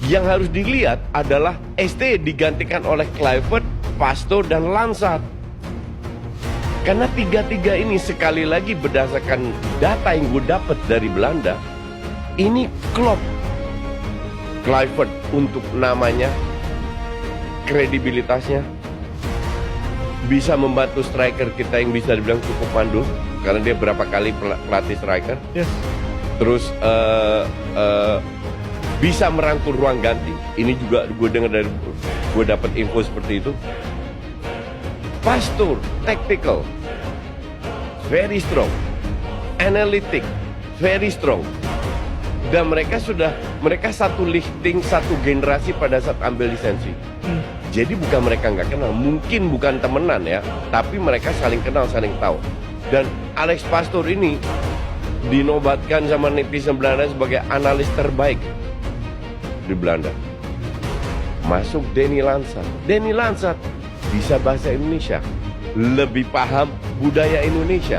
Yang harus dilihat adalah ST digantikan oleh Kluivert, Pastoor, dan Lansat. Karena tiga-tiga ini sekali lagi berdasarkan data yang gue dapat dari Belanda, ini klop. Kluivert untuk namanya, kredibilitasnya, bisa membantu striker kita yang bisa dibilang cukup mandul, karena dia berapa kali pelatih striker. Yes. Terus bisa merangkul ruang ganti. Ini juga gue dengar dari, gue dapat info seperti itu. Pastoor, tactical, very strong, analytic, very strong. Dan mereka satu lifting, satu generasi pada saat ambil lisensi. Jadi bukan mereka nggak kenal, mungkin bukan temenan ya, tapi mereka saling kenal, saling tahu. Dan Alex Pastoor ini dinobatkan sama netizen Belanda sebagai analis terbaik di Belanda. Masuk Denny Lansat. Denny Lansat bisa bahasa Indonesia, lebih paham budaya Indonesia,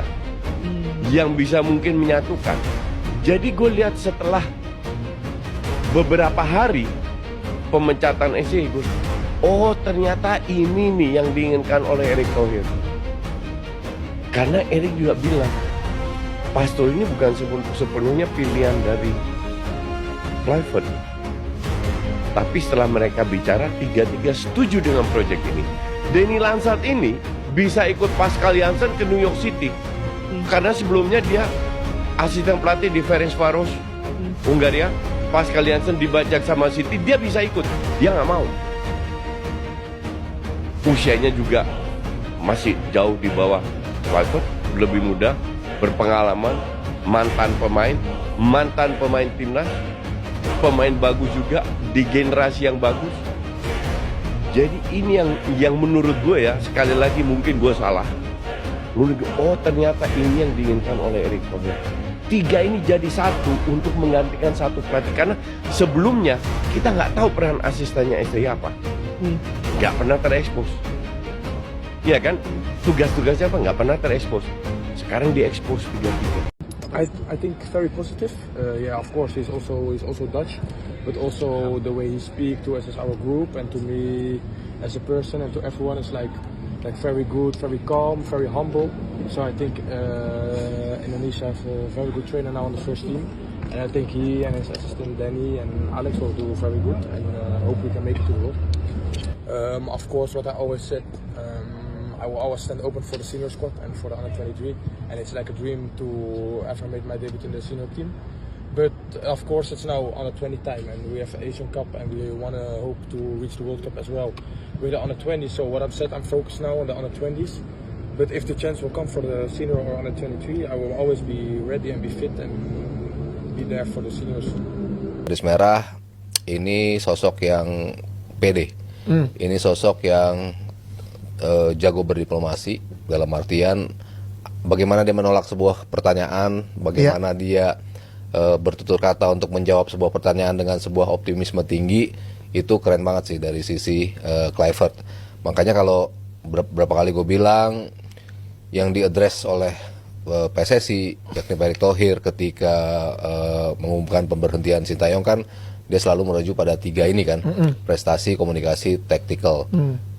yang bisa mungkin menyatukan. Jadi gue lihat setelah beberapa hari pemecatan SC, oh ternyata ini nih yang diinginkan oleh Erick Thohir. Karena Erick juga bilang, Pastoor ini bukan sepenuhnya pilihan dari Kluivert. Tapi setelah mereka bicara, tiga-tiga setuju dengan proyek ini. Denny Lansat ini bisa ikut Pascal Jansen ke New York City. Karena sebelumnya dia asisten pelatih di Ferencváros, Hungaria. Pascal Jansen dibajak sama City, dia bisa ikut. Dia nggak mau. Usianya juga masih jauh di bawah Kluivert, lebih muda, berpengalaman, mantan pemain timnas, pemain bagus juga di generasi yang bagus. Jadi ini yang menurut gue ya, sekali lagi mungkin gue salah. Menurut gue, oh ternyata ini yang diinginkan oleh Erick Thohir. Tiga ini jadi satu untuk menggantikan satu pelatih. Karena sebelumnya kita nggak tahu peran asistennya STI apa, nggak pernah terekspos. Iya kan, tugas-tugasnya apa nggak pernah terekspos. Sekarang diekspos tiga-tiga. I think very positive. Yeah, of course he's also Dutch, but also the way he speak to us as our group and to me as a person and to everyone is like very good, very calm, very humble. So I think Indonesia have a very good trainer now on the first team, and I think he and his assistant Danny and Alex will do very good, and hope we can make it to the world. Of course, what I always said. I will always stand open for the senior squad and for the under-23, and it's like a dream to ever make my debut in the senior team. But of course it's now under-20 time and we have Asian Cup and we want to hope to reach the World Cup as well with the under-20. So what I've said, I'm focused now on the under-20s, but if the chance will come for the senior or under-23, I will always be ready and be fit and be there for the seniors. Garis merah ini sosok yang pede, ini sosok yang jago berdiplomasi, dalam artian bagaimana dia menolak sebuah pertanyaan, bagaimana dia bertutur kata untuk menjawab sebuah pertanyaan dengan sebuah optimisme tinggi. Itu keren banget sih dari sisi Kluivert. Makanya kalau berapa kali gue bilang yang diadres oleh PSSI yakni Pak Erick Thohir ketika mengumumkan pemberhentian Sintayong kan dia selalu merujuk pada tiga ini kan, prestasi, komunikasi, tactical.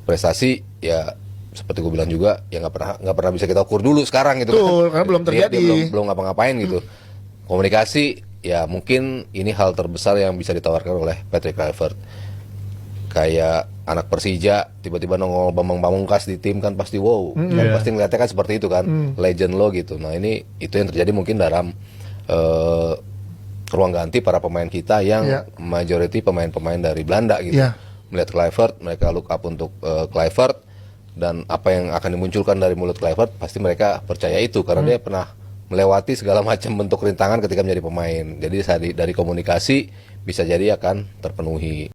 Prestasi ya seperti gue bilang juga ya nggak pernah bisa kita ukur dulu sekarang gitu. Betul, karena belum terjadi. Dia belum ngapa-ngapain gitu. Komunikasi ya mungkin ini hal terbesar yang bisa ditawarkan oleh Patrick Kluivert. Kayak anak Persija tiba-tiba nongol Bambang Pamungkas di tim kan pasti wow, kan pasti ngeliatnya kan seperti itu kan, legend lo gitu. Nah ini itu yang terjadi mungkin dalam ruang ganti para pemain kita yang majority pemain-pemain dari Belanda gitu. Melihat Kluivert, mereka look up untuk Kluivert, dan apa yang akan dimunculkan dari mulut Kluivert pasti mereka percaya itu karena dia pernah melewati segala macam bentuk rintangan ketika menjadi pemain. Jadi dari komunikasi bisa jadi akan terpenuhi.